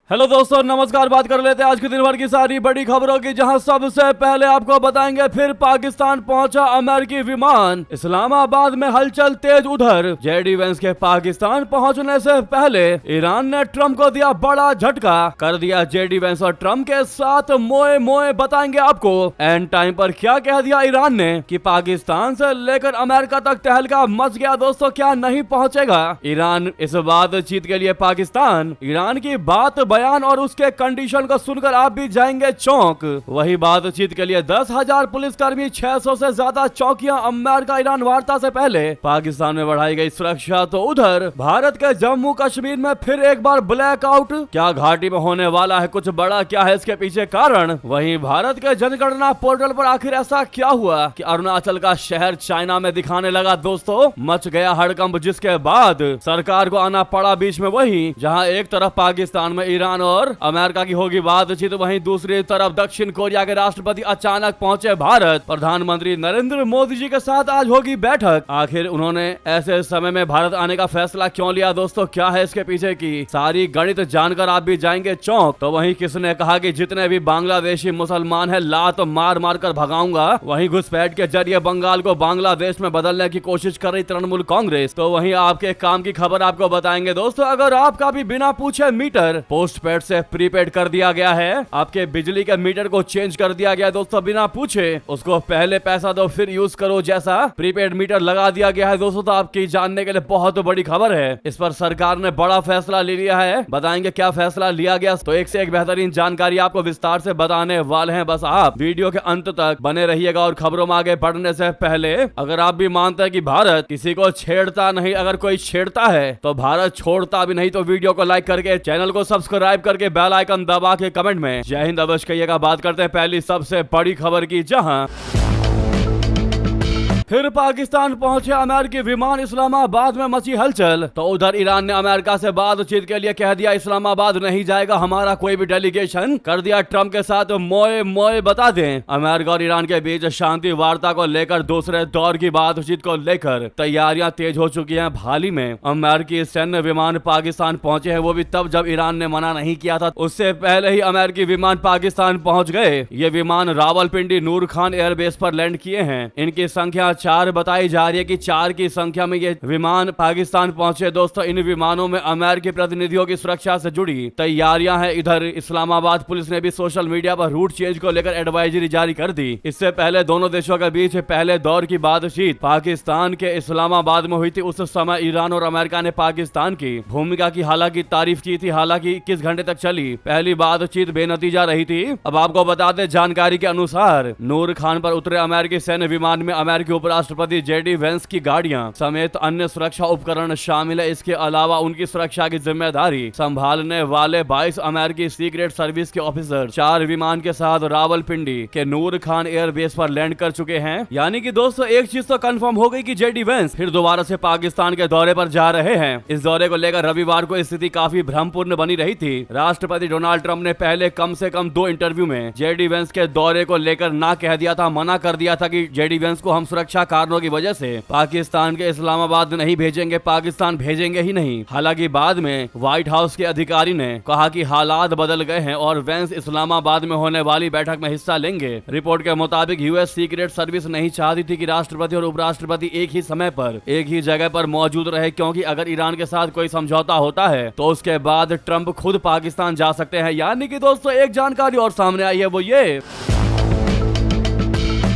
Hello दोस्तों, नमस्कार। बात कर लेते हैं आज के दिन भर की सारी बड़ी खबरों की, जहां सबसे पहले आपको बताएंगे फिर पाकिस्तान पहुंचा अमेरिकी विमान, इस्लामाबाद में हलचल तेज। उधर जेडी वेंस के पाकिस्तान पहुंचने से पहले ईरान ने ट्रंप को दिया बड़ा झटका, कर दिया जेडी वेंस और ट्रंप के साथ मोए मोए। बताएंगे आपको एंड टाइम पर क्या कह दिया ईरान ने कि पाकिस्तान से लेकर अमेरिका तक तहलका मच गया। दोस्तों, क्या नहीं पहुंचेगा ईरान इस बातचीत के लिए पाकिस्तान? ईरान की बात, बयान और उसके कंडीशन को सुनकर आप भी जाएंगे चौंक। वही बातचीत के लिए 10,000 पुलिसकर्मी, 600 से ज्यादा चौकियां, अमेरिका ईरान वार्ता से पहले पाकिस्तान में बढ़ाई गई सुरक्षा। तो उधर भारत के जम्मू कश्मीर में फिर एक बार ब्लैकआउट। क्या घाटी में होने वाला है कुछ बड़ा? क्या है इसके पीछे कारण? वहीं भारत के जनगणना पोर्टल पर आखिर ऐसा क्या हुआ कि अरुणाचल का शहर चाइना में दिखाने लगा? दोस्तों, मच गया हड़कंप, जिसके बाद सरकार को आना पड़ा बीच में। वही जहां एक तरफ पाकिस्तान में ईरान और अमेरिका की होगी बातचीत, वहीं दूसरी तरफ दक्षिण कोरिया के राष्ट्रपति अचानक पहुंचे भारत। प्रधानमंत्री नरेंद्र मोदी जी के साथ आज होगी बैठक। आखिर उन्होंने ऐसे समय में भारत आने का फैसला क्यों लिया? दोस्तों, क्या है इसके पीछे की सारी गणित जानकर आप भी जाएंगे चौंक। तो वहीं किसने कहा कि जितने भी बांग्लादेशी मुसलमान है लात मार मार कर भगाऊंगा? वहीं घुसपैठ के जरिए बंगाल को बांग्लादेश में बदलने की कोशिश कर रही तृणमूल कांग्रेस। तो वहीं आपके काम की खबर आपको बताएंगे। दोस्तों, अगर आपका भी बिना पूछे मीटर पोस्ट पेड से प्रीपेड कर दिया गया है, आपके बिजली के मीटर को चेंज कर दिया गया दोस्तों बिना पूछे, उसको पहले पैसा दो फिर यूज करो जैसा प्रीपेड मीटर लगा दिया गया है दोस्तों, तो आपकी जानने के लिए बहुत बड़ी खबर है। इस पर सरकार ने बड़ा फैसला ले लिया है। बताएंगे क्या फैसला लिया गया। तो एक से एक बेहतरीन जानकारी आपको विस्तार से बताने वाले हैं। बस आप वीडियो के अंत तक बने रहिएगा। और खबरों में आगे बढ़ने से पहले अगर आप भी मानते हैं कि भारत किसी को छेड़ता नहीं, अगर कोई छेड़ता है तो भारत छोड़ता भी नहीं, तो वीडियो को लाइक करके चैनल को सब्सक्राइब करके बेल आइकन दबा के कमेंट में जय हिंद अवश्य कहिएगा। बात करते हैं पहली सबसे बड़ी खबर की, जहां फिर पाकिस्तान पहुंचे अमेरिकी विमान, इस्लामाबाद में मची हलचल। तो उधर ईरान ने अमेरिका से बातचीत के लिए कह दिया इस्लामाबाद नहीं जाएगा हमारा कोई भी डेलीगेशन, कर दिया ट्रंप के साथ मोए मोए। बता दें, अमेरिका और ईरान के बीच शांति वार्ता को लेकर दूसरे दौर की बातचीत को लेकर तैयारियां तेज हो चुकी हैं। हाल ही में अमेरिकी सैन्य विमान पाकिस्तान पहुंचे हैं, वो भी तब जब ईरान ने मना नहीं किया था। उससे पहले ही अमेरिकी विमान पाकिस्तान पहुंच गए। ये विमान रावलपिंडी नूर खान एयरबेस पर लैंड किए हैं। इनकी संख्या 4 बताई जा रही है कि 4 की संख्या में ये विमान पाकिस्तान पहुंचे। दोस्तों, इन विमानों में अमेरिकी प्रतिनिधियों की सुरक्षा से जुड़ी तैयारियां हैं। इधर इस्लामाबाद पुलिस ने भी सोशल मीडिया पर रूट चेंज को लेकर एडवाइजरी जारी कर दी। इससे पहले दोनों देशों के बीच पहले दौर की बातचीत पाकिस्तान के इस्लामाबाद में हुई थी। उस समय ईरान और अमेरिका ने पाकिस्तान की भूमिका की हालांकि तारीफ की थी। हालांकि 21 घंटे तक चली पहली बातचीत बेनतीजा रही थी। अब आपको बता दें, जानकारी के अनुसार नूर खान पर उतरे अमेरिकी सैन्य विमान में अमेरिकी उपराष्ट्रपति जेडी वेंस की गाड़ियां समेत अन्य सुरक्षा उपकरण शामिल है। इसके अलावा उनकी सुरक्षा की जिम्मेदारी संभालने वाले 22 अमेरिकी सीक्रेट सर्विस के ऑफिसर 4 विमान के साथ रावलपिंडी के नूर खान एयरबेस पर लैंड कर चुके हैं। यानी कि दोस्तों, एक चीज तो कंफर्म हो गई कि जेडी वेंस फिर दोबारा से पाकिस्तान के दौरे पर जा रहे हैं। इस दौरे को लेकर रविवार को स्थिति काफी भ्रमपूर्ण बनी रही थी। राष्ट्रपति डोनाल्ड ट्रंप ने पहले कम से कम 2 इंटरव्यू में जेडी वेंस के दौरे को लेकर ना कह दिया था, मना कर दिया था कि जेडी वेंस को हम सुरक्षा कारणों की वजह से पाकिस्तान के इस्लामाबाद नहीं भेजेंगे, पाकिस्तान भेजेंगे ही नहीं। हालांकि बाद में व्हाइट हाउस के अधिकारी ने कहा कि हालात बदल गए हैं और वेंस इस्लामाबाद में होने वाली बैठक में हिस्सा लेंगे। रिपोर्ट के मुताबिक यूएस सीक्रेट सर्विस नहीं चाहती थी कि राष्ट्रपति और उपराष्ट्रपति एक ही समय पर एक ही जगह पर मौजूद रहे, क्योंकि अगर ईरान के साथ कोई समझौता होता है तो उसके बाद ट्रंप खुद पाकिस्तान जा सकते हैं। यानी कि दोस्तों, एक जानकारी और सामने आई है, वो ये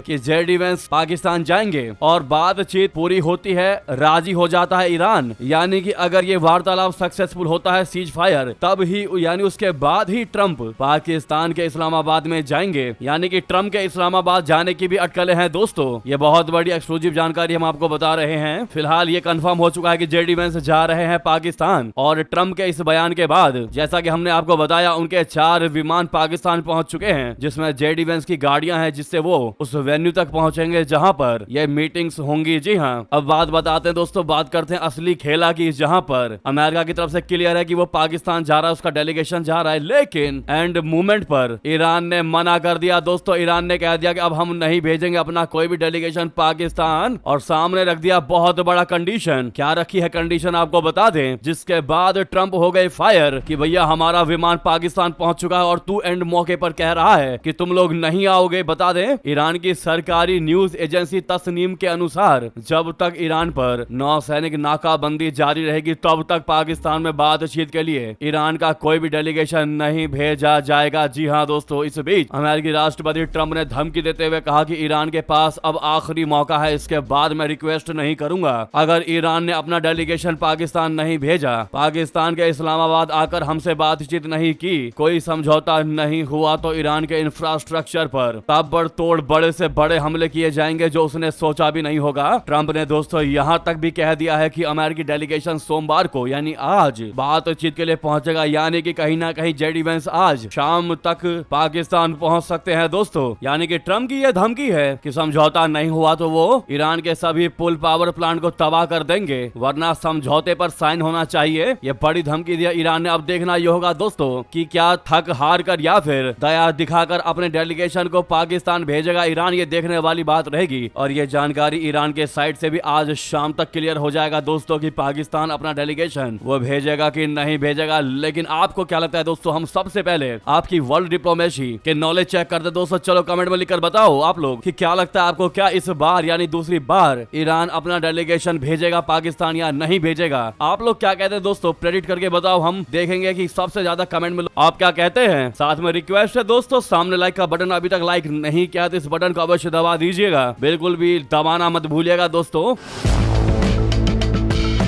कि जेडी वेंस पाकिस्तान जाएंगे और बातचीत पूरी होती है, राजी हो जाता है ईरान। यानी कि अगर ये वार्तालाप सक्सेसफुल होता है, सीज फायर, तब ही यानी उसके बाद ही ट्रंप पाकिस्तान के इस्लामाबाद में जाएंगे। यानी कि ट्रंप के इस्लामाबाद जाने की भी अटकलें हैं। दोस्तों, ये बहुत बड़ी एक्सक्लूसिव जानकारी हम आपको बता रहे हैं। फिलहाल ये कंफर्म हो चुका है कि जेडी वेंस जा रहे हैं पाकिस्तान। और ट्रंप के इस बयान के बाद जैसा कि हमने आपको बताया, उनके 4 विमान पाकिस्तान पहुंच चुके हैं, जिसमें जेडी वेंस की गाड़ियां हैं, जिससे वो उस वेन्यू तक पहुंचेंगे जहां पर ये मीटिंग्स होंगी। जी हाँ, अब बात बताते हैं दोस्तों, बात करते हैं असली खेला की, जहां पर अमेरिका की तरफ से क्लियर है कि वो पाकिस्तान जा रहा है, उसका डेलीगेशन जा रहा है, लेकिन एंड मूवमेंट पर ईरान ने मना कर दिया दोस्तों। ईरान ने कह दिया कि अब हम नहीं भेजेंगे अपना कोई भी डेलीगेशन पाकिस्तान, और सामने रख दिया बहुत बड़ा कंडीशन। क्या रखी है कंडीशन आपको बता दें, जिसके बाद ट्रंप हो गए फायर कि भैया हमारा विमान पाकिस्तान पहुंच चुका है और तू एंड मौके पर कह रहा है कि तुम लोग नहीं आओगे। बता दें, ईरान की सरकारी न्यूज एजेंसी तस्नीम के अनुसार जब तक ईरान पर नौसैनिक नाकाबंदी जारी रहेगी तब तक पाकिस्तान में बातचीत के लिए ईरान का कोई भी डेलीगेशन नहीं भेजा जाएगा। जी हाँ दोस्तों, इस बीच अमेरिकी राष्ट्रपति ट्रंप ने धमकी देते हुए कहा कि ईरान के पास अब आखिरी मौका है, इसके बाद मैं रिक्वेस्ट नहीं करूंगा। अगर ईरान ने अपना डेलीगेशन पाकिस्तान नहीं भेजा, पाकिस्तान के इस्लामाबाद आकर हमसे बातचीत नहीं की, कोई समझौता नहीं हुआ, तो ईरान के इंफ्रास्ट्रक्चर पर ताबड़तोड़ बड़े से बड़े हमले किए जाएंगे जो उसने सोचा भी नहीं होगा। ट्रंप ने दोस्तों यहां तक भी कह दिया है कि अमेरिकी डेलीगेशन सोमवार को यानी आज बातचीत के लिए पहुंचेगा, यानी कि कहीं ना कहीं जेडी वेंस आज शाम तक पाकिस्तान पहुंच सकते हैं दोस्तों। यानी कि ट्रंप की यह धमकी है कि समझौता नहीं हुआ तो वो ईरान के सभी पुल पावर प्लांट को तबाह कर देंगे, वरना समझौते पर साइन होना चाहिए। ये बड़ी धमकी दिया ईरान ने। अब देखना ये होगा दोस्तों कि क्या थक हार कर या फिर दया दिखाकर अपने डेलीगेशन को पाकिस्तान भेजेगा ईरान, ये देखने वाली बात रहेगी। और ये जानकारी ईरान के साइड से भी आज शाम तक क्लियर हो जाएगा दोस्तों कि पाकिस्तान अपना डेलीगेशन वो भेजेगा कि नहीं भेजेगा। लेकिन आपको क्या लगता है दोस्तों, हम सबसे पहले आपकी वर्ल्ड डिप्लोमेसी के नॉलेज चेक करते दोस्तों। चलो कमेंट में लिखकर बताओ आप लोग कि क्या लगता है आपको, क्या इस बार यानी दूसरी बार ईरान अपना डेलीगेशन भेजेगा पाकिस्तान या नहीं भेजेगा? आप लोग क्या कहते हैं दोस्तों, प्रेडिक्ट करके बताओ, हम देखेंगे कि सबसे ज्यादा कमेंट में आप क्या कहते हैं। साथ में रिक्वेस्ट है दोस्तों, सामने लाइक का बटन अभी तक लाइक नहीं किया तो इस बटन को अवश्य दबा दीजिएगा, बिल्कुल भी दबाना मत भूलिएगा दोस्तों।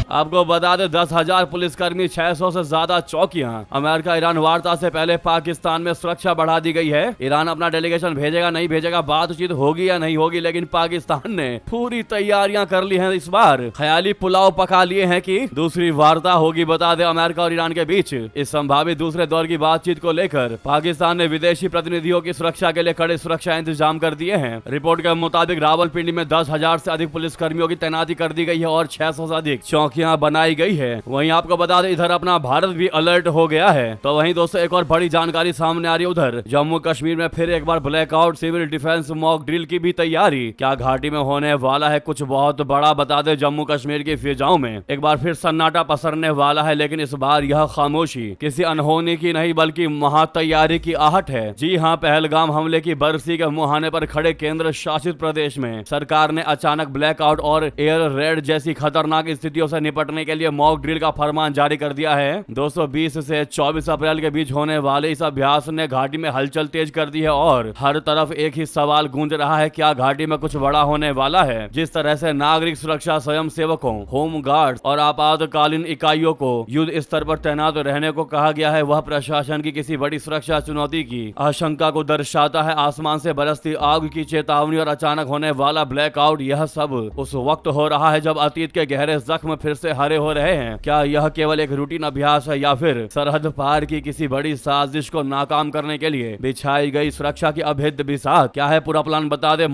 आपको बता दें 10,000 पुलिसकर्मी, 600 से ज्यादा चौकियां। अमेरिका ईरान वार्ता से पहले पाकिस्तान में सुरक्षा बढ़ा दी गई है। ईरान अपना डेलीगेशन भेजेगा नहीं भेजेगा, बातचीत होगी या नहीं होगी, लेकिन पाकिस्तान ने पूरी तैयारियां कर ली हैं। इस बार ख्याली पुलाव पका लिए हैं कि दूसरी वार्ता होगी। बता दें अमेरिका और ईरान के बीच इस संभावित दूसरे दौर की बातचीत को लेकर पाकिस्तान ने विदेशी प्रतिनिधियों की सुरक्षा के लिए कड़े सुरक्षा इंतजाम कर दिए हैं। रिपोर्ट के मुताबिक रावलपिंडी में 10,000 से अधिक पुलिसकर्मियों की तैनाती कर दी गई है और 600 से अधिक चौकियां बनाई गई है। वहीं आपको बता दें इधर अपना भारत भी अलर्ट हो गया है। तो वहीं दोस्तों एक और बड़ी जानकारी सामने आ रही है, उधर जम्मू कश्मीर में फिर एक बार blackout civil defence mock drill की भी तैयारी। क्या घाटी में होने वाला है कुछ बहुत बड़ा? बता दें जम्मू कश्मीर की फिजाओं में एक बार फिर सन्नाटा पसरने वाला है, लेकिन इस बार यह खामोशी किसी अनहोनी की नहीं बल्कि महातैयारी की आहट है। जी हाँ, पहलगाम हमले की बरसी के मुहाने पर खड़े केंद्र शासित प्रदेश में सरकार ने अचानक ब्लैकआउट और एयर रेड जैसी खतरनाक स्थितियों से निपटने के लिए मॉक ड्रिल का फरमान जारी कर दिया है। 220 से 24 अप्रैल के बीच होने वाले इस अभ्यास ने घाटी में हलचल तेज कर दी है और हर तरफ एक ही सवाल गूंज रहा है, क्या घाटी में कुछ बड़ा होने वाला है? जिस तरह से नागरिक सुरक्षा स्वयं सेवकों, होम गार्ड और आपातकालीन इकाइयों को युद्ध स्तर पर तैनात रहने को कहा गया है, वह प्रशासन की किसी बड़ी सुरक्षा चुनौती की आशंका को दर्शाता है। आसमान से बरसती आग की चेतावनी और अचानक होने वाला ब्लैकआउट, यह सब उस वक्त हो रहा है जब अतीत के गहरे जख्म फिर से हरे हो रहे हैं। क्या यह केवल एक रूटीन अभ्यास है या फिर सरहद पार की किसी बड़ी साजिश को नाकाम करने के लिए बिछाई गई सुरक्षा की अभेद्य बिसात? क्या है पूरा प्लान बता दे।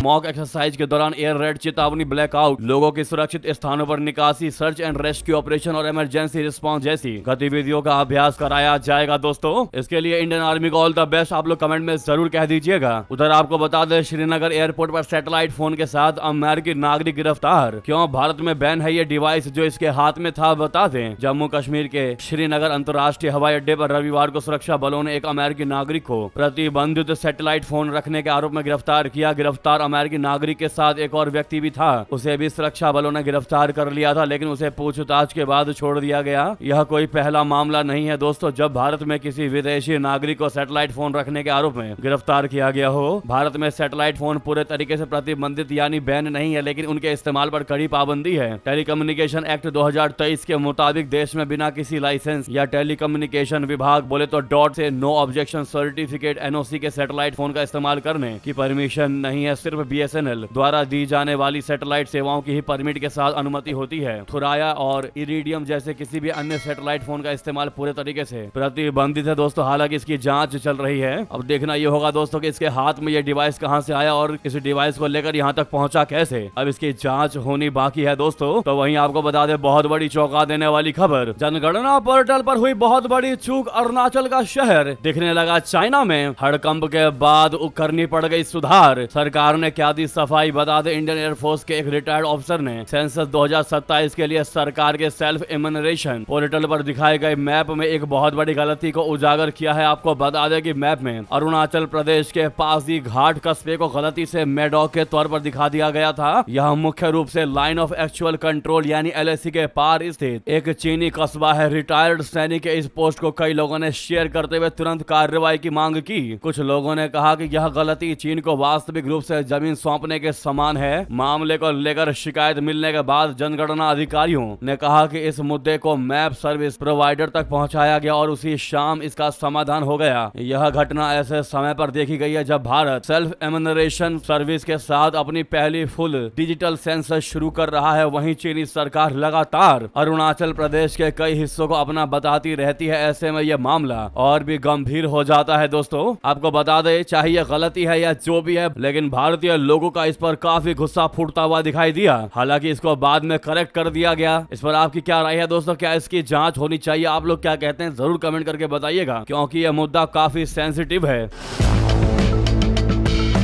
मॉक एक्सरसाइज के दौरान एयर रेड चेतावनी, ब्लैकआउट, लोगों की सुरक्षित स्थानों पर निकासी, सर्च एंड रेस्क्यू ऑपरेशन और इमरजेंसी रिस्पांस जैसी गतिविधियों का अभ्यास कराया जाएगा दोस्तों। इसके लिए इंडियन आर्मी को ऑल द बेस्ट आप लोग कमेंट में जरूर कह दीजिएगा। उधर आपको बता दें श्रीनगर एयरपोर्ट पर सैटेलाइट फोन के साथ अमेरिकी नागरिक गिरफ्तार। क्यों भारत में बैन है ये डिवाइस जो इसके हाथ में था? बता दें जम्मू कश्मीर के श्रीनगर अंतर्राष्ट्रीय हवाई अड्डे पर रविवार को सुरक्षा बलों ने एक अमेरिकी नागरिक को प्रतिबंधित सैटेलाइट फोन रखने के आरोप में गिरफ्तार किया। गिरफ्तार अमेरिकी नागरिक के साथ एक और व्यक्ति भी था, उसे भी सुरक्षा बलों ने गिरफ्तार कर लिया था, लेकिन उसे पूछताछ के बाद छोड़ दिया गया। यह कोई पहला मामला नहीं है दोस्तों जब भारत में किसी विदेशी नागरिक को सैटेलाइट फोन रखने के आरोप में गिरफ्तार किया गया हो। भारत में सैटेलाइट फोन पूरे तरीके से प्रतिबंधित यानी बैन नहीं है, लेकिन उनके इस्तेमाल पर कड़ी पाबंदी है। टेलीकम्युनिकेशन एक्ट 2023 के मुताबिक देश में बिना किसी लाइसेंस या टेलीकम्युनिकेशन विभाग बोले तो डॉट से नो ऑब्जेक्शन सर्टिफिकेट NOC के सैटेलाइट फोन का इस्तेमाल करने की परमिशन नहीं है। सिर्फ सिर्फ BSNL द्वारा दी जाने वाली सैटेलाइट सेवाओं की ही परमिट के साथ अनुमति होती है। थुराया और इरिडियम जैसे किसी भी अन्य सैटेलाइट फोन का इस्तेमाल पूरे तरीके से प्रतिबंधित है दोस्तों। हालांकि इसकी जांच चल रही है। अब देखना ये होगा दोस्तों कि इसके हाथ में ये डिवाइस कहां से आया और इस डिवाइस को लेकर यहां तक पहुंचा कैसे। अब इसकी जांच होनी बाकी है दोस्तों। तो वहीं आपको बता दें बहुत बड़ी चौंका देने वाली खबर, जनगणना पोर्टल पर हुई बहुत बड़ी चूक। अरुणाचल का शहर दिखने लगा चाइना में। हड़कंप के बाद करनी पड़ गई सुधार। सरकार ने क्या दी सफाई, बता दें इंडियन एयरफोर्स के एक रिटायर्ड ऑफिसर ने सेंसस 2027 के लिए सरकार के सेल्फ इम्यूनरेशन पोर्टल पर दिखाए गए मैप में एक बहुत बड़ी गलती को उजागर किया है। आपको बता दें कि मैप में अरुणाचल प्रदेश के पासी घाट कस्बे को गलती से मेडॉक के तौर पर दिखा दिया गया था। यह मुख्य रूप से लाइन ऑफ एक्चुअल कंट्रोल यानी LAC के पार स्थित एक चीनी कस्बा है। रिटायर्ड सैनिक के इस पोस्ट को कई लोगों ने शेयर करते हुए तुरंत कार्रवाई की मांग की। कुछ लोगों ने कहा कि यह गलती चीन को वास्तविक रूप से जमीन सौंपने के समान है। मामले को लेकर शिकायत मिलने के बाद जनगणना अधिकारियों ने कहा कि इस मुद्दे को मैप सर्विस प्रोवाइडर तक पहुंचाया गया और उसी शाम इसका समाधान हो गया। यह घटना ऐसे समय पर देखी गई है जब भारत सेल्फ इम्यूनरेशन सर्विस के साथ अपनी पहली फुल डिजिटल सेंसस शुरू कर रहा है। वहीं चीनी सरकार लगातार अरुणाचल प्रदेश के कई हिस्सों को अपना बताती रहती है। ऐसे में यह मामला और भी गंभीर हो जाता है दोस्तों। आपको बता दें चाहे यह गलती है या जो भी है, लेकिन भारतीय लोगों का इस पर काफी गुस्सा फूटता हुआ दिखाई दिया। हालांकि इसको बाद में करेक्ट कर दिया गया। इस पर आपकी क्या राय है दोस्तों? क्या इसकी जांच होनी चाहिए? आप लोग क्या कहते हैं जरूर कमेंट करके बताइएगा, क्योंकि यह मुद्दा काफी सेंसिटिव है।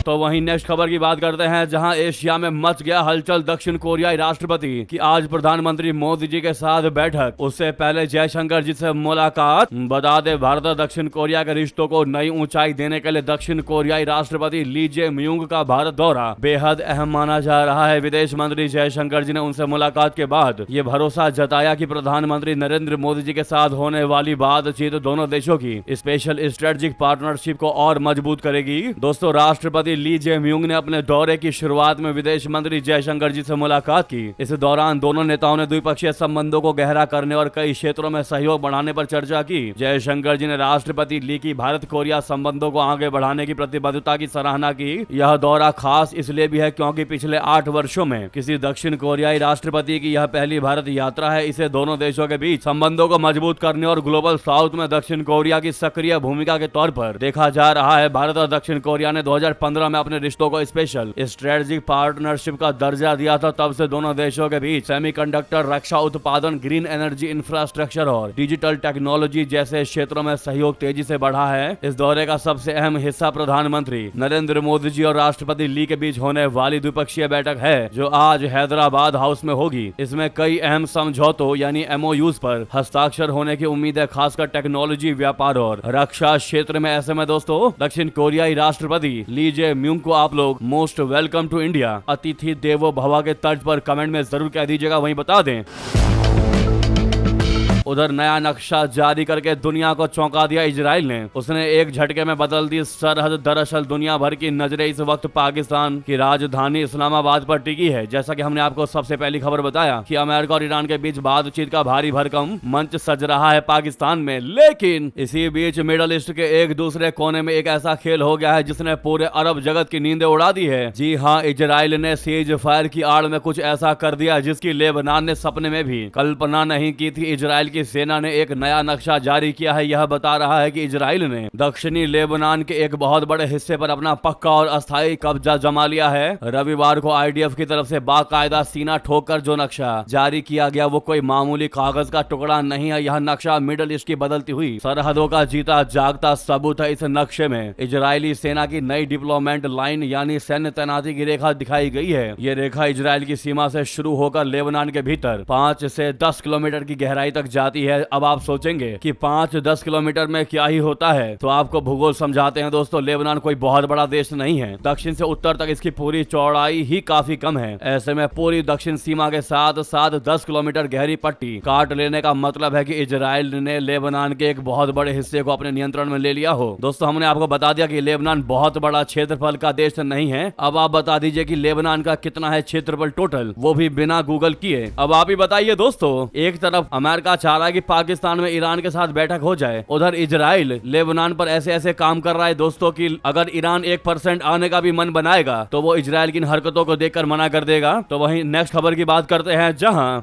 तो वहीं नेक्स्ट खबर की बात करते हैं, जहां एशिया में मच गया हलचल। दक्षिण कोरियाई राष्ट्रपति की आज प्रधानमंत्री मोदी जी के साथ बैठक। उससे पहले जयशंकर जी से मुलाकात। बता दें भारत और दक्षिण कोरिया के रिश्तों को नई ऊंचाई देने के लिए दक्षिण कोरियाई राष्ट्रपति ली जे म्यूंग का भारत दौरा बेहद अहम माना जा रहा है। विदेश मंत्री जयशंकर जी ने उनसे मुलाकात के बाद ये भरोसा जताया कि प्रधानमंत्री नरेंद्र मोदी जी के साथ होने वाली बातचीत दोनों देशों की स्पेशल स्ट्रेटेजिक पार्टनरशिप को और मजबूत करेगी। दोस्तों राष्ट्रपति ली जे म्यूंग ने अपने दौरे की शुरुआत में विदेश मंत्री जयशंकर जी से मुलाकात की। इस दौरान दोनों नेताओं ने द्विपक्षीय संबंधों को गहरा करने और कई क्षेत्रों में सहयोग बढ़ाने पर चर्चा की। जयशंकर जी ने राष्ट्रपति ली की भारत कोरिया संबंधों को आगे बढ़ाने की प्रतिबद्धता की सराहना की। यह दौरा खास इसलिए भी है क्योंकि पिछले 8 वर्षों में किसी दक्षिण कोरियाई राष्ट्रपति की यह पहली भारत यात्रा है। इसे दोनों देशों के बीच संबंधों को मजबूत करने और ग्लोबल साउथ में दक्षिण कोरिया की सक्रिय भूमिका के तौर पर देखा जा रहा है। भारत और दक्षिण कोरिया ने 2015 में अपने रिश्तों को स्पेशल स्ट्रेटेजिक पार्टनरशिप का दर्जा दिया था। तब से दोनों देशों के बीच सेमीकंडक्टर, रक्षा उत्पादन, ग्रीन एनर्जी इंफ्रास्ट्रक्चर और डिजिटल टेक्नोलॉजी जैसे क्षेत्रों में सहयोग तेजी से बढ़ा है। इस दौरे का सबसे अहम हिस्सा प्रधानमंत्री नरेंद्र मोदी जी और राष्ट्रपति ली के बीच होने वाली द्विपक्षीय बैठक है, जो आज हैदराबाद हाउस में होगी। इसमें कई अहम समझौतों यानी MOUs पर हस्ताक्षर होने की उम्मीद है, खासकर टेक्नोलॉजी, व्यापार और रक्षा क्षेत्र में। ऐसे में दोस्तों दक्षिण कोरियाई राष्ट्रपति ली जे म्यूंग को आप लोग मोस्ट वेलकम टू इंडिया, अतिथि देवो भव के तर्ज पर कमेंट में जरूर कह दीजिएगा, वहीं बता दें। उधर नया नक्शा जारी करके दुनिया को चौंका दिया इजराइल ने। उसने एक झटके में बदल दी सरहद। दरअसल दुनिया भर की नजरें इस वक्त पाकिस्तान की राजधानी इस्लामाबाद पर टिकी है। जैसा कि हमने आपको सबसे पहली खबर बताया कि अमेरिका और ईरान के बीच बातचीत का भारी भरकम मंच सज रहा है पाकिस्तान में। लेकिन इसी बीच मिडल ईस्ट के एक दूसरे कोने में एक ऐसा खेल हो गया है जिसने पूरे अरब जगत की नींदें उड़ा दी है। जी हाँ, इजराइल ने सीज फायर की आड़ में कुछ ऐसा कर दिया जिसकी लेबनान ने सपने में भी कल्पना नहीं की थी। इजराइल की सेना ने एक नया नक्शा जारी किया है। यह बता रहा है कि इजराइल ने दक्षिणी लेबनान के एक बहुत बड़े हिस्से पर अपना पक्का और अस्थायी कब्जा जमा लिया है। रविवार को IDF की तरफ से बाकायदा सीना ठोककर जो नक्शा जारी किया गया वो कोई मामूली कागज का टुकड़ा नहीं है। यह नक्शा मिडल ईस्ट की बदलती हुई सरहदों का जीता जागता सबूत है। इस नक्शे में इजरायली सेना की नई डिप्लोमेंट लाइन यानी सैन्य तैनाती की रेखा दिखाई गई है। ये रेखा इजराइल की सीमा से शुरू होकर लेबनान के भीतर 5 से 10 किलोमीटर की गहराई तक जाती है। अब आप सोचेंगे कि 5-10 किलोमीटर में क्या ही होता है, तो आपको भूगोल समझाते हैं दोस्तों। लेबनान कोई बहुत बड़ा देश नहीं है। दक्षिण से उत्तर तक इसकी पूरी चौड़ाई ही काफी कम है। ऐसे में पूरी दक्षिण सीमा के साथ साथ 10 किलोमीटर गहरी पट्टी काट लेने का मतलब है कि इजराइल ने लेबनान के एक बहुत बड़े हिस्से को अपने नियंत्रण में ले लिया हो। दोस्तों हमने आपको बता दिया कि लेबनान बहुत बड़ा क्षेत्रफल का देश नहीं है। अब आप बता दीजिए कि लेबनान का कितना है क्षेत्रफल टोटल, वो भी बिना गूगल किए। अब आप ही बताइए दोस्तों। एक तरफ अमेरिका चाह चाह रहा है कि पाकिस्तान में ईरान के साथ बैठक हो जाए। उधर इजराइल लेबनान पर ऐसे ऐसे काम कर रहा है दोस्तों कि अगर ईरान 1% आने का भी मन बनाएगा तो वो इजराइल की इन हरकतों को देखकर मना कर देगा। तो वहीं नेक्स्ट खबर की बात करते हैं, जहां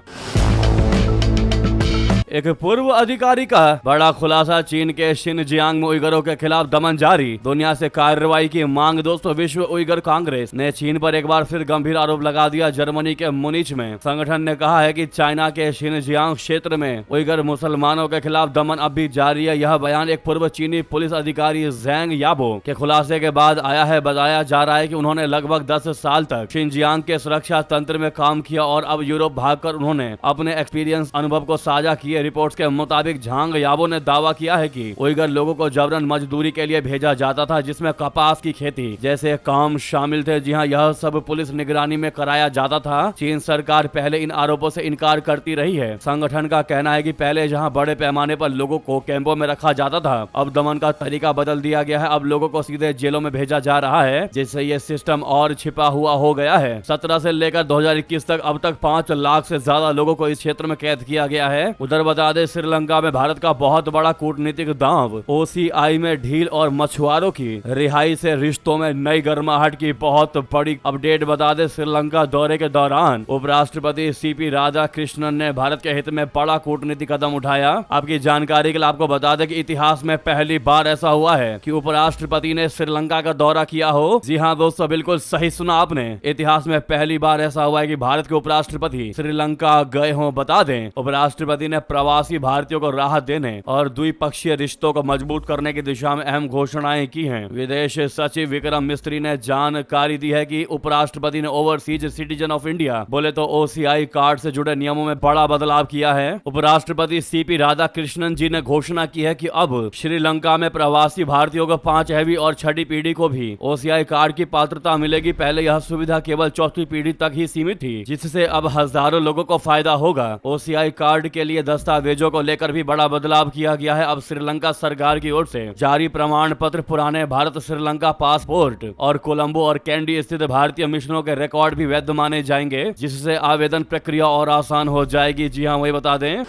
एक पूर्व अधिकारी का बड़ा खुलासा, चीन के शिनजियांग में उइगरों के खिलाफ दमन जारी, दुनिया से कार्रवाई की मांग। दोस्तों, विश्व उइगर कांग्रेस ने चीन पर एक बार फिर गंभीर आरोप लगा दिया। जर्मनी के मुनिच में संगठन ने कहा है कि चाइना के शिनजियांग क्षेत्र में उइगर मुसलमानों के खिलाफ दमन अब भी जारी है। यह बयान एक पूर्व चीनी पुलिस अधिकारी ज़ैंग याबो के खुलासे के बाद आया है। बताया जा रहा है कि उन्होंने लगभग 10 साल तक शिनजियांग के सुरक्षा तंत्र में काम किया और अब यूरोप भागकर उन्होंने अपने एक्सपीरियंस अनुभव को साझा किए। रिपोर्ट्स के मुताबिक झांग याबो ने दावा किया है कि उइगर लोगों को जबरन मजदूरी के लिए भेजा जाता था, जिसमें कपास की खेती जैसे काम शामिल थे। जी हां, यह सब पुलिस निगरानी में कराया जाता था। चीन सरकार पहले इन आरोपों से इनकार करती रही है। संगठन का कहना है कि पहले जहां बड़े पैमाने पर लोगों को कैंपों में रखा जाता था, अब दमन का तरीका बदल दिया गया है। अब लोगों को सीधे जेलों में भेजा जा रहा है, जिससे ये सिस्टम और छिपा हुआ हो गया है। 17 से लेकर 2021 तक अब तक 5 लाख से ज्यादा लोगों को इस क्षेत्र में कैद किया गया है। उधर बता दें, श्रीलंका में भारत का बहुत बड़ा कूटनीतिक दांव, OCI में ढील और मछुआरों की रिहाई से रिश्तों में नई गर्माहट की बहुत बड़ी अपडेट। बता दें, श्रीलंका दौरे के दौरान उपराष्ट्रपति CP राधाकृष्णन ने भारत के हित में बड़ा कूटनीतिक कदम उठाया। आपकी जानकारी के लिए आपको बता दें कि इतिहास में पहली बार ऐसा हुआ है कि उपराष्ट्रपति ने श्रीलंका का दौरा किया हो। जी हाँ दोस्तों, बिल्कुल सही सुना आपने। इतिहास में पहली बार ऐसा हुआ है कि भारत के उपराष्ट्रपति श्रीलंका गए हों। बता दें, उपराष्ट्रपति ने प्रवासी भारतीयों को राहत देने और द्विपक्षीय रिश्तों को मजबूत करने की दिशा में अहम घोषणाएं की हैं। विदेश सचिव विक्रम मिस्त्री ने जानकारी दी है कि उपराष्ट्रपति ने ओवरसीज सिटीजन ऑफ इंडिया बोले तो OCI कार्ड से जुड़े नियमों में बड़ा बदलाव किया है। उपराष्ट्रपति CP राधाकृष्णन जी ने घोषणा की है कि अब श्रीलंका में प्रवासी भारतीयों को 5वीं और 6ठी पीढ़ी को भी OCI कार्ड की पात्रता मिलेगी। पहले यह सुविधा केवल 4ठी पीढ़ी तक ही सीमित थी, जिससे अब हजारों लोगों को फायदा होगा। OCI कार्ड के लिए दस्तावेजों को लेकर भी बड़ा बदलाव किया गया है। अब श्रीलंका सरकार की ओर से जारी प्रमाण पत्र पुराने भारत श्रीलंका पासपोर्ट और कोलंबो और कैंडी स्थित भारतीय मिशनों के रिकॉर्ड भी वैध माने जाएंगे, जिससे आवेदन प्रक्रिया और आसान हो जाएगी। जी हाँ, वही बता दें,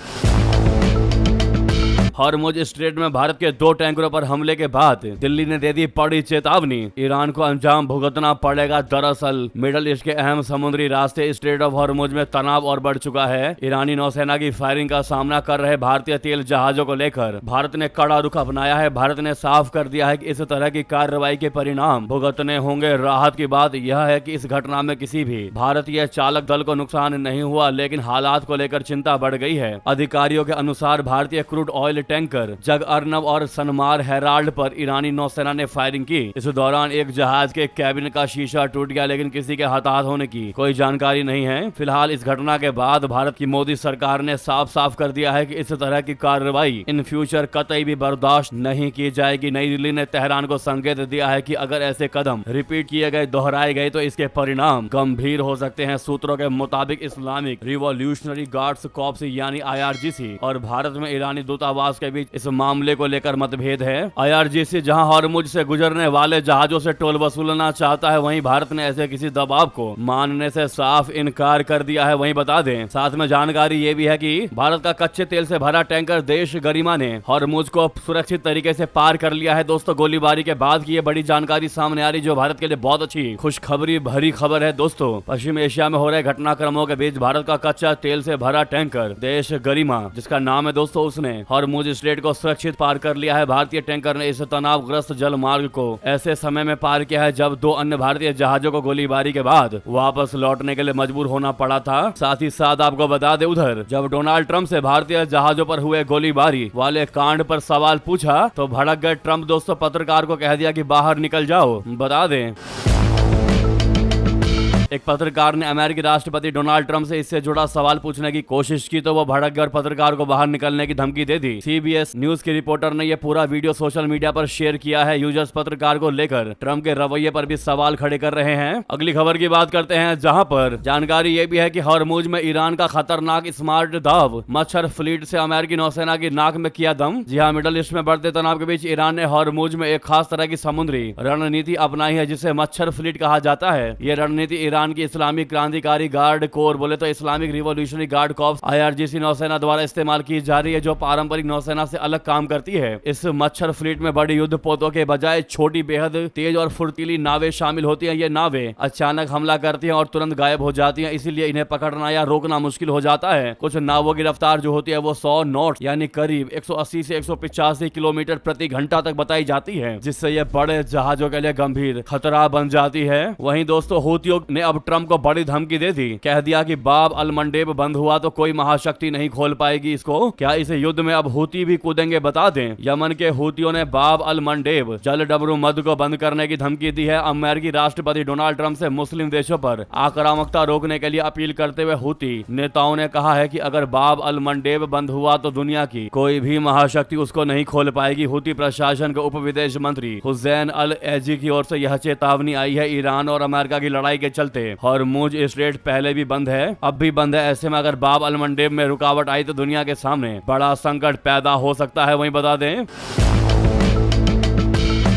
हॉर्मुज स्ट्रेट में भारत के 2 टैंकरों पर हमले के बाद दिल्ली ने दे दी बड़ी चेतावनी, ईरान को अंजाम भुगतना पड़ेगा। दरअसल मिडल ईस्ट के अहम समुद्री रास्ते स्ट्रेट ऑफ हॉर्मुज में तनाव और बढ़ चुका है। ईरानी नौसेना की फायरिंग का सामना कर रहे भारतीय तेल जहाजों को लेकर भारत ने कड़ा रुख अपनाया है। भारत ने साफ कर दिया है कि इस तरह की कार्रवाई के परिणाम भुगतने होंगे। राहत की बात यह है कि इस घटना में किसी भी भारतीय चालक दल को नुकसान नहीं हुआ, लेकिन हालात को लेकर चिंता बढ़ गई है। अधिकारियों के अनुसार भारतीय क्रूड ऑयल टैंकर जग अर्नब और सनमार हेराल्ड पर ईरानी नौसेना ने फायरिंग की। इस दौरान एक जहाज के कैबिन का शीशा टूट गया, लेकिन किसी के हताहत होने की कोई जानकारी नहीं है। फिलहाल इस घटना के बाद भारत की मोदी सरकार ने साफ साफ कर दिया है कि इस तरह की कार्रवाई इन फ्यूचर कतई भी बर्दाश्त नहीं की जाएगी। नई दिल्ली ने तेहरान को संकेत दिया है कि अगर ऐसे कदम रिपीट किए गए, दोहराए गए, तो इसके परिणाम गंभीर हो सकते हैं। सूत्रों के मुताबिक इस्लामिक रिवॉल्यूशनरी गार्ड्स कॉर्प्स यानी IRGC और भारत में ईरानी दूतावास के बीच इस मामले को लेकर मतभेद है। IRGC जहां हॉर्मुज से गुजरने वाले जहाजों से टोल वसूलना चाहता है, वहीं भारत ने ऐसे किसी दबाव को मानने से साफ इनकार कर दिया है। वहीं बता दें, साथ में जानकारी ये भी है कि भारत का कच्चे तेल से भरा टैंकर देश गरिमा ने हॉर्मुज को सुरक्षित तरीके से पार कर लिया है। दोस्तों, गोलीबारी के बाद की ये बड़ी जानकारी सामने आ रही, जो भारत के लिए बहुत अच्छी खुशखबरी भरी खबर है। दोस्तों, पश्चिम एशिया में हो रहे घटनाक्रमों के बीच भारत का कच्चा तेल से भरा टैंकर देश गरिमा, जिसका नाम है दोस्तों, उसने हॉर्मुज स्ट्रेट को सुरक्षित पार कर लिया है। भारतीय टैंकर ने इस तनावग्रस्त जल मार्ग को ऐसे समय में पार किया है जब 2 अन्य भारतीय जहाजों को गोलीबारी के बाद वापस लौटने के लिए मजबूर होना पड़ा था। साथ ही साथ आपको बता दें, उधर जब डोनाल्ड ट्रंप से भारतीय जहाजों पर हुए गोलीबारी वाले कांड पर सवाल पूछा तो भड़क गए ट्रंप। दोस्तों, पत्रकार को कह दिया कि बाहर निकल जाओ। बता दें, एक पत्रकार ने अमेरिकी राष्ट्रपति डोनाल्ड ट्रंप से इससे जुड़ा सवाल पूछने की कोशिश की तो वो भड़क गए और पत्रकार को बाहर निकलने की धमकी दे दी। CBS न्यूज की रिपोर्टर ने यह पूरा वीडियो सोशल मीडिया पर शेयर किया है। यूजर्स पत्रकार को लेकर ट्रंप के रवैये पर भी सवाल खड़े कर रहे हैं। अगली खबर की बात करते हैं, जहां पर जानकारी ये भी है कि हॉर्मुज में ईरान का खतरनाक स्मार्ट दाव मच्छर फ्लीट से अमेरिकी नौसेना की नाक में किया दम। जी हाँ, मिडल ईस्ट में बढ़ते तनाव के बीच ईरान ने हॉर्मुज में एक खास तरह की समुद्री रणनीति अपनाई है, जिसे मच्छर फ्लीट कहा जाता है। ये रणनीति ईरान ईरान की इस्लामिक क्रांतिकारी गार्ड कोर, बोले तो Islamic revolutionary guard corps IRGC नौसेना द्वारा इस्तेमाल की जा रही है, जो पारंपरिक नौसेना से अलग काम करती है। इस मच्छर फ्लीट में बड़ी युद्ध पोतों के बजाय छोटी बेहद तेज और फुर्तीली नावें शामिल होती हैं। ये नावें अचानक हमला करती हैं और तुरंत गायब हो जाती हैं, इसीलिए इन्हें पकड़ना या रोकना मुश्किल हो जाता है। कुछ नावों की रफ्तार जो होती है वो 100 नॉट यानी करीब 180 से 185 किलोमीटर प्रति घंटा तक बताई जाती है, जिससे ये बड़े जहाजों के लिए गंभीर खतरा बन जाती है। वहीं दोस्तों हूतियों ने अब ट्रंप को बड़ी धमकी दे दी, कह दिया कि बाब अल मंडेब बंद हुआ तो कोई महाशक्ति नहीं खोल पाएगी इसको। क्या इस युद्ध में अब हूती भी कूदेंगे, बता दें। यमन के हूतियों ने बाब अल मंडेब जल डबरू मद को बंद करने की धमकी दी है। अमेरिकी राष्ट्रपति डोनाल्ड ट्रंप से मुस्लिम देशों पर आक्रामकता रोकने के लिए अपील करते हुए हूती नेताओं ने कहा है कि अगर बाब अल मंडेब बंद हुआ तो दुनिया की कोई भी महाशक्ति उसको नहीं खोल पाएगी। हूती प्रशासन के उप विदेश मंत्री हुसैन अल एजी की ओर से यह चेतावनी आई है। ईरान और अमेरिका की लड़ाई के चलते हॉर्मुज स्ट्रेट पहले भी बंद है, अब भी बंद है। ऐसे में अगर बाब अल मंडेब में रुकावट आई तो दुनिया के सामने बड़ा संकट पैदा हो सकता है। वहीं बता दें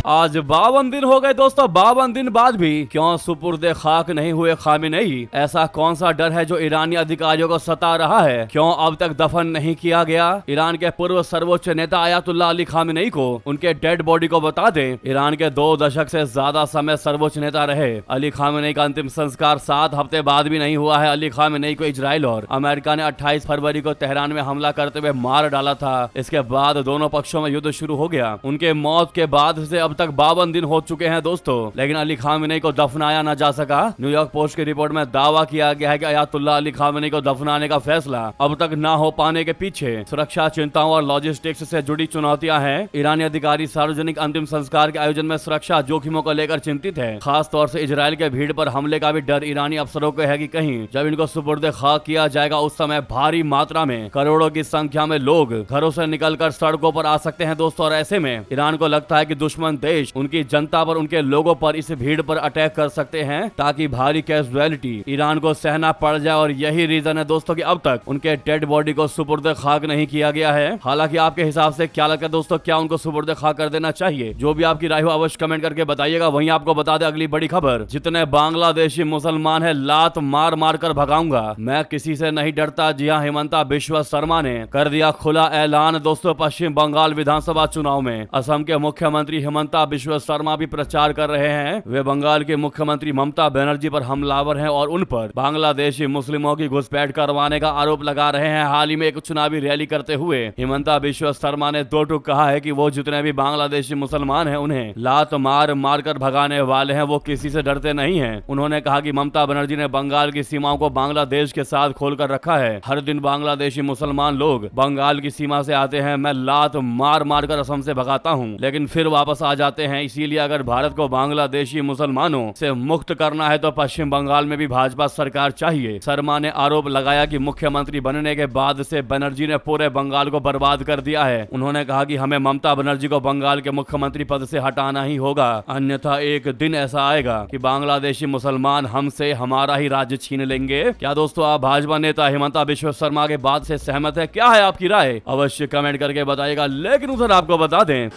आज 52 दिन हो गए दोस्तों। 52 दिन बाद भी क्यों सुपुर्दे खाक नहीं हुए खामेनेई? ऐसा कौन सा डर है जो ईरानी अधिकारियों को सता रहा है? क्यों अब तक दफन नहीं किया गया? ईरान के पूर्व सर्वोच्च नेता आयतुल्लाह अली खामेनेई को उनके डेड बॉडी को बता दें। ईरान के 2 दशक से ज्यादा समय सर्वोच्च नेता रहे अली खामेनेई का अंतिम संस्कार 7 हफ्ते बाद भी नहीं हुआ है। अली खामेनेई को इजराइल और अमेरिका ने 28 फरवरी को तेहरान में हमला करते हुए मार डाला था। इसके बाद दोनों पक्षों में युद्ध शुरू हो गया। उनके मौत के बाद से अब तक 52 दिन हो चुके हैं दोस्तों, लेकिन अली खामेनेई को दफनाया न जा सका। न्यूयॉर्क पोस्ट की रिपोर्ट में दावा किया गया है कि अयातुल्लाह अली खामेनेई को दफनाने का फैसला अब तक न हो पाने के पीछे सुरक्षा चिंताओं और लॉजिस्टिक्स से जुड़ी चुनौतियां हैं। ईरानी अधिकारी सार्वजनिक अंतिम संस्कार के आयोजन में सुरक्षा जोखिमों को लेकर चिंतित है। खास तौर से इजराइल के भीड़ पर हमले का भी डर ईरानी अफसरों को है कि कहीं जब इनको सुपुर्दे खाक किया जाएगा उस समय भारी मात्रा में करोड़ों की संख्या में लोग घरों से निकलकर सड़कों पर आ सकते हैं दोस्तों। और ऐसे में ईरान को लगता है कि दुश्मन देश उनकी जनता पर, उनके लोगों पर इस भीड़ पर अटैक कर सकते हैं ताकि भारी कैजुअलिटी ईरान को सहना पड़ जाए। और यही रीजन है दोस्तों कि अब तक उनके डेड बॉडी को सुपुर्दे खाक नहीं किया गया है। हालांकि आपके हिसाब से क्या लगता है दोस्तों, क्या उनको सुपुर्दे खाक कर देना चाहिए? जो भी आपकी राय हो अवश्य कमेंट करके बताइएगा। वहीं आपको बता दें अगली बड़ी खबर, जितने बांग्लादेशी मुसलमान है लात मार मार कर भगाऊंगा, मैं किसी से नहीं डरता। जी हाँ, हिमंता बिश्वा शर्मा ने कर दिया खुला ऐलान दोस्तों। पश्चिम बंगाल विधानसभा चुनाव में असम के मुख्यमंत्री हिमंता बिश्वा शर्मा भी प्रचार कर रहे हैं। वे बंगाल के मुख्यमंत्री ममता बनर्जी पर हमलावर हैं और उन पर बांग्लादेशी मुस्लिमों की घुसपैठ करवाने का आरोप लगा रहे हैं। हाल ही में एक चुनावी रैली करते हुए हिमंता बिश्वा शर्मा ने 2 टूक कहा है कि वो जितने भी बांग्लादेशी मुसलमान हैं उन्हें लात मार मार कर भगाने वाले हैं, वो किसी से डरते नहीं हैं। उन्होंने कहा कि ममता बनर्जी ने बंगाल की सीमाओं को बांग्लादेश के साथ खोल कर रखा है। हर दिन बांग्लादेशी मुसलमान लोग बंगाल की सीमा से आते हैं, मैं लात मार मार कर असम से भगाता हूँ लेकिन फिर वापस आ जाते हैं। इसीलिए अगर भारत को बांग्लादेशी मुसलमानों से मुक्त करना है तो पश्चिम बंगाल में भी भाजपा सरकार चाहिए। शर्मा ने आरोप लगाया कि मुख्यमंत्री बनने के बाद से बनर्जी ने पूरे बंगाल को बर्बाद कर दिया है। उन्होंने कहा कि हमें ममता बनर्जी को बंगाल के मुख्यमंत्री पद से हटाना ही होगा, अन्यथा एक दिन ऐसा आएगा कि बांग्लादेशी मुसलमान हमसे हमारा ही राज्य छीन लेंगे। क्या दोस्तों आप भाजपा नेता हिमंता बिश्वा शर्मा के बात से सहमत है? क्या है आपकी राय? अवश्य कमेंट करके बताइएगा। लेकिन उधर आपको बता दें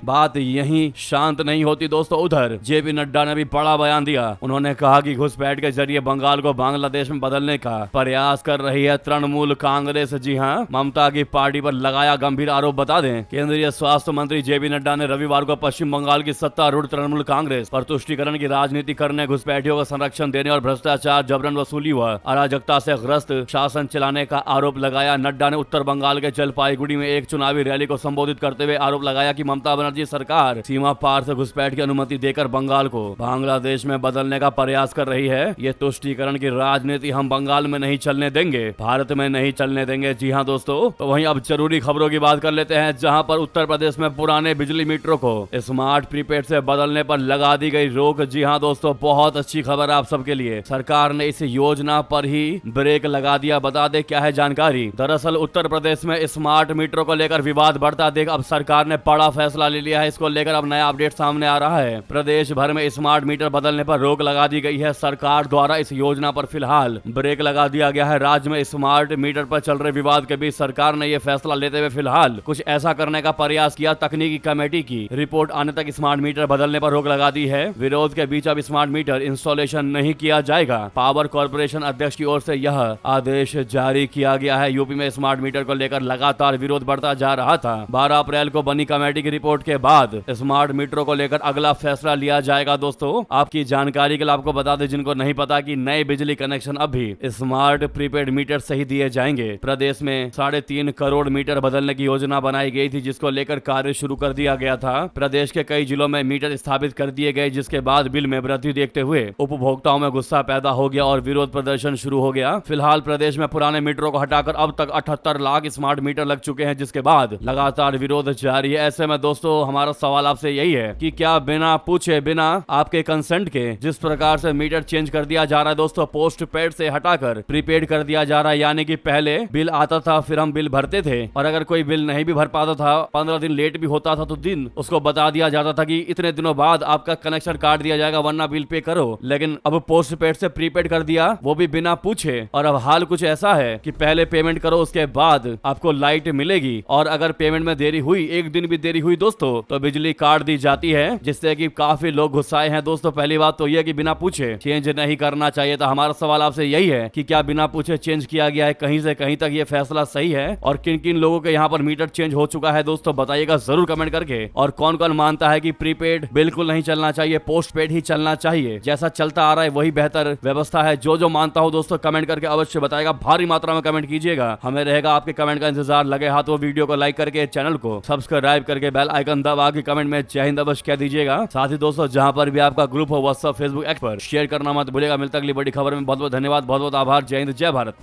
बात यहीं शांत नहीं होती दोस्तों। उधर जेपी नड्डा ने भी बड़ा बयान दिया। उन्होंने कहा कि घुसपैठ के जरिए बंगाल को बांग्लादेश में बदलने का प्रयास कर रही है तृणमूल कांग्रेस। जी हां, ममता की पार्टी पर लगाया गंभीर आरोप। बता दें केंद्रीय स्वास्थ्य मंत्री जेपी नड्डा ने रविवार को पश्चिम बंगाल की सत्तारूढ़ तृणमूल कांग्रेस पर तुष्टीकरण की राजनीति करने, घुसपैठियों को संरक्षण देने और भ्रष्टाचार, जबरन वसूली व अराजकता से ग्रस्त शासन चलाने का आरोप लगाया। नड्डा ने उत्तर बंगाल के जलपाईगुड़ी में एक चुनावी रैली को संबोधित करते हुए आरोप लगाया कि ममता बनर्जी सरकार सीमा पार से घुसपैठ की अनुमति देकर बंगाल को बांग्लादेश में बदलने का प्रयास कर रही है। ये तुष्टीकरण की राजनीति हम बंगाल में नहीं चलने देंगे, भारत में नहीं चलने देंगे। जी हाँ दोस्तों, तो वहीं अब जरूरी खबरों की बात कर लेते हैं, जहां पर उत्तर प्रदेश में पुराने बिजली मीटरों को स्मार्ट प्रीपेड से बदलने पर लगा दी गई रोक। जी हाँ दोस्तों, बहुत अच्छी खबर आप सबके लिए। सरकार ने इस योजना पर ही ब्रेक लगा दिया। बता दे क्या है जानकारी। दरअसल उत्तर प्रदेश में स्मार्ट मीटरों को लेकर विवाद बढ़ता देख अब सरकार ने बड़ा फैसला ले लिया है, इसको लेकर अब नया अपडेट सामने आ रहा है। प्रदेश भर में स्मार्ट मीटर बदलने पर रोक लगा दी गई है। सरकार द्वारा इस योजना पर फिलहाल ब्रेक लगा दिया गया है। राज्य में स्मार्ट मीटर पर चल रहे विवाद के बीच सरकार ने यह फैसला लेते हुए फिलहाल कुछ ऐसा करने का प्रयास किया। तकनीकी कमेटी की रिपोर्ट आने तक स्मार्ट मीटर बदलने पर रोक लगा दी है। विरोध के बीच अब स्मार्ट मीटर इंस्टॉलेशन नहीं किया जाएगा। पावर कॉर्पोरेशन अध्यक्ष की ओर से यह आदेश जारी किया गया है। यूपी में स्मार्ट मीटर को लेकर लगातार विरोध बढ़ता जा रहा था। 12 अप्रैल को बनी कमेटी की रिपोर्ट के बाद स्मार्ट मीटरों को लेकर अगला फैसला लिया जाएगा। दोस्तों, आपकी जानकारी के लिए आपको बता दें, जिनको नहीं पता, कि नए बिजली कनेक्शन अब भी स्मार्ट प्रीपेड मीटर से ही दिए जाएंगे। प्रदेश में 3.5 करोड़ मीटर बदलने की योजना बनाई गई थी, जिसको लेकर कार्य शुरू कर दिया गया था। प्रदेश के कई जिलों में मीटर स्थापित कर दिए गए, जिसके बाद बिल में वृद्धि देखते हुए उपभोक्ताओं में गुस्सा पैदा हो गया और विरोध प्रदर्शन शुरू हो गया। फिलहाल प्रदेश में पुराने मीटरों को हटाकर अब तक 78 लाख स्मार्ट मीटर लग चुके हैं, जिसके बाद लगातार विरोध जारी है। ऐसे में दोस्तों, हमारा सवाल आपसे यही है कि क्या बिना पूछे, बिना आपके कंसेंट के जिस प्रकार से मीटर चेंज कर दिया जा रहा है दोस्तों, पोस्ट पेड से हटाकर प्रीपेड कर दिया जा रहा है, यानी कि पहले बिल आता था, फिर हम बिल भरते थे, और अगर कोई बिल नहीं भी भर पाता था, 15 दिन लेट भी होता था, तो दिन उसको बता दिया जाता था कि इतने दिनों बाद आपका कनेक्शन काट दिया जाएगा, वरना बिल पे करो। लेकिन अब पोस्ट पेड से प्रीपेड कर दिया, वो भी बिना पूछे। और अब हाल कुछ ऐसा है कि पहले पेमेंट करो, उसके बाद आपको लाइट मिलेगी, और अगर पेमेंट में देरी हुई, एक दिन भी देरी हुई दोस्तों, तो बिजली काट दी जाती है, जिससे कि काफी लोग गुस्साए हैं। दोस्तों, पहली बात तो यह कि बिना पूछे चेंज नहीं करना चाहिए था। हमारा सवाल आपसे यही है कि क्या बिना पूछे चेंज किया गया है, कहीं से कहीं तक ये फैसला सही है, और किन किन लोगों के यहाँ पर मीटर चेंज हो चुका है दोस्तों, बताइएगा जरूर कमेंट करके। और कौन कौन मानता है कि प्रीपेड बिल्कुल नहीं चलना चाहिए, पोस्ट पेड ही चलना चाहिए, जैसा चलता आ रहा है वही बेहतर व्यवस्था है। जो मानता हो दोस्तों, कमेंट करके अवश्य बताएगा, भारी मात्रा में कमेंट कीजिएगा, हमें रहेगा आपके कमेंट का इंतजार। लगे हाथ वो वीडियो को लाइक करके, चैनल को सब्सक्राइब करके, बेल आइकन दबा के कमेंट में जय हिंद अवश्य कह दीजिएगा। साथ ही दोस्तों, जहां पर भी आपका ग्रुप हो, व्हाट्सएप, फेसबुक, एक्स पर शेयर करना मत भूलिएगा। मिलता अगली बड़ी खबर में। बहुत बहुत धन्यवाद, बहुत बहुत आभार। जय हिंद, जय भारत।